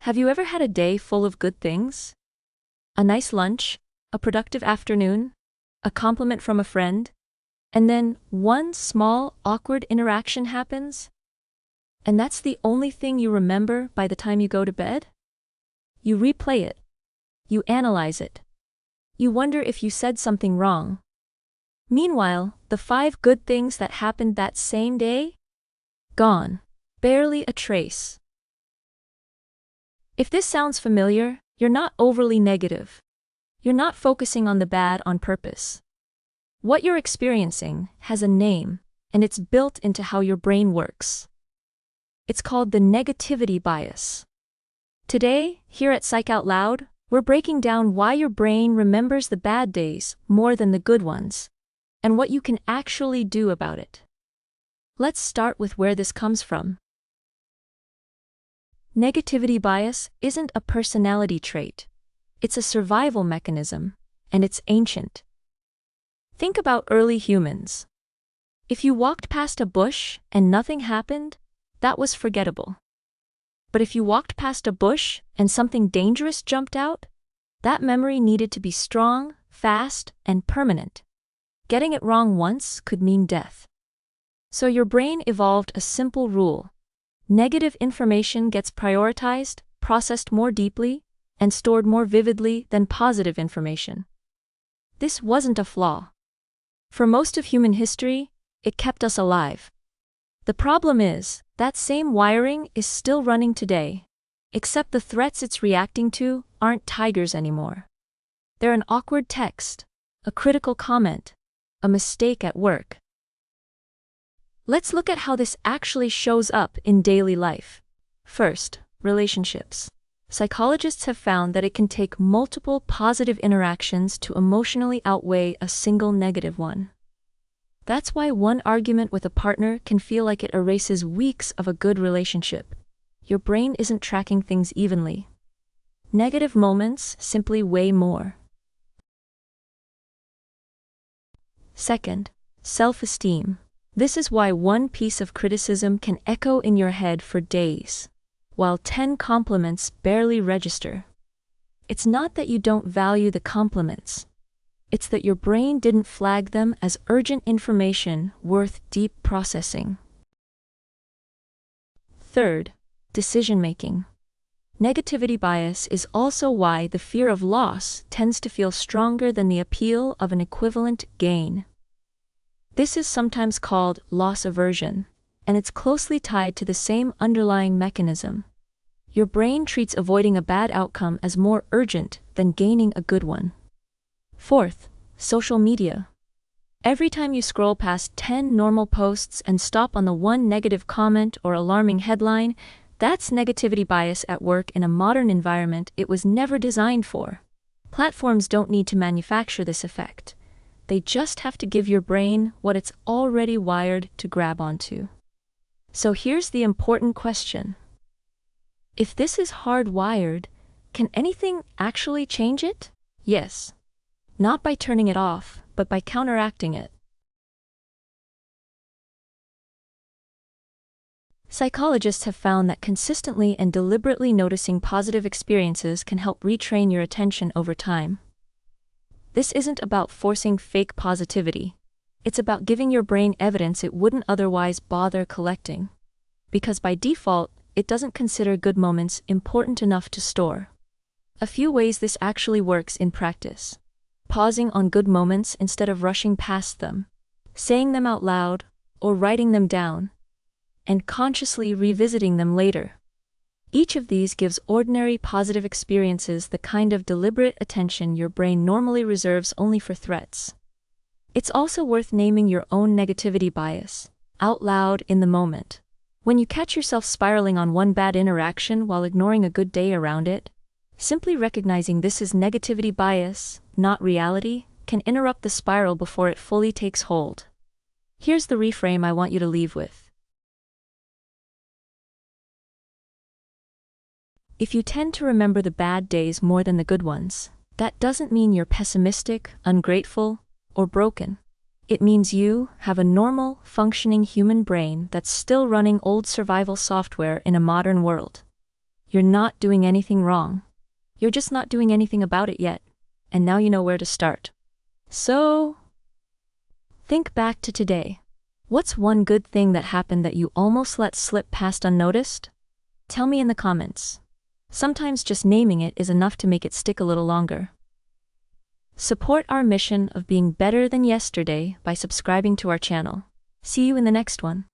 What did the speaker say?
Have you ever had a day full of good things? A nice lunch, a productive afternoon, a compliment from a friend, and then one small, awkward interaction happens? And that's the only thing you remember by the time you go to bed? You replay it. You analyze it. You wonder if you said something wrong. Meanwhile, the 5 good things that happened that same day? Gone. Barely a trace. If this sounds familiar, you're not overly negative. You're not focusing on the bad on purpose. What you're experiencing has a name, and it's built into how your brain works. It's called the negativity bias. Today, here at Psych Out Loud, we're breaking down why your brain remembers the bad days more than the good ones, and what you can actually do about it. Let's start with where this comes from. Negativity bias isn't a personality trait. It's a survival mechanism, and it's ancient. Think about early humans. If you walked past a bush and nothing happened, that was forgettable. But if you walked past a bush and something dangerous jumped out, that memory needed to be strong, fast, and permanent. Getting it wrong once could mean death. So your brain evolved a simple rule. Negative information gets prioritized, processed more deeply, and stored more vividly than positive information. This wasn't a flaw. For most of human history, it kept us alive. The problem is, that same wiring is still running today, except the threats it's reacting to aren't tigers anymore. They're an awkward text, a critical comment, a mistake at work. Let's look at how this actually shows up in daily life. First, relationships. Psychologists have found that it can take multiple positive interactions to emotionally outweigh a single negative one. That's why one argument with a partner can feel like it erases weeks of a good relationship. Your brain isn't tracking things evenly. Negative moments simply weigh more. Second, self-esteem. This is why one piece of criticism can echo in your head for days, while 10 compliments barely register. It's not that you don't value the compliments. It's that your brain didn't flag them as urgent information worth deep processing. Third, decision-making. Negativity bias is also why the fear of loss tends to feel stronger than the appeal of an equivalent gain. This is sometimes called loss aversion, and it's closely tied to the same underlying mechanism. Your brain treats avoiding a bad outcome as more urgent than gaining a good one. Fourth, social media. Every time you scroll past 10 normal posts and stop on the one negative comment or alarming headline, that's negativity bias at work in a modern environment it was never designed for. Platforms don't need to manufacture this effect. They just have to give your brain what it's already wired to grab onto. So here's the important question. If this is hardwired, can anything actually change it? Yes. Not by turning it off, but by counteracting it. Psychologists have found that consistently and deliberately noticing positive experiences can help retrain your attention over time. This isn't about forcing fake positivity. It's about giving your brain evidence it wouldn't otherwise bother collecting. Because by default, it doesn't consider good moments important enough to store. A few ways this actually works in practice. Pausing on good moments instead of rushing past them, saying them out loud, or writing them down, and consciously revisiting them later. Each of these gives ordinary positive experiences the kind of deliberate attention your brain normally reserves only for threats. It's also worth naming your own negativity bias, out loud in the moment. When you catch yourself spiraling on one bad interaction while ignoring a good day around it, simply recognizing this is negativity bias, not reality, can interrupt the spiral before it fully takes hold. Here's the reframe I want you to leave with. If you tend to remember the bad days more than the good ones, that doesn't mean you're pessimistic, ungrateful, or broken. It means you have a normal, functioning human brain that's still running old survival software in a modern world. You're not doing anything wrong. You're just not doing anything about it yet. And now you know where to start. So, think back to today. What's one good thing that happened that you almost let slip past unnoticed? Tell me in the comments. Sometimes just naming it is enough to make it stick a little longer. Support our mission of being better than yesterday by subscribing to our channel. See you in the next one.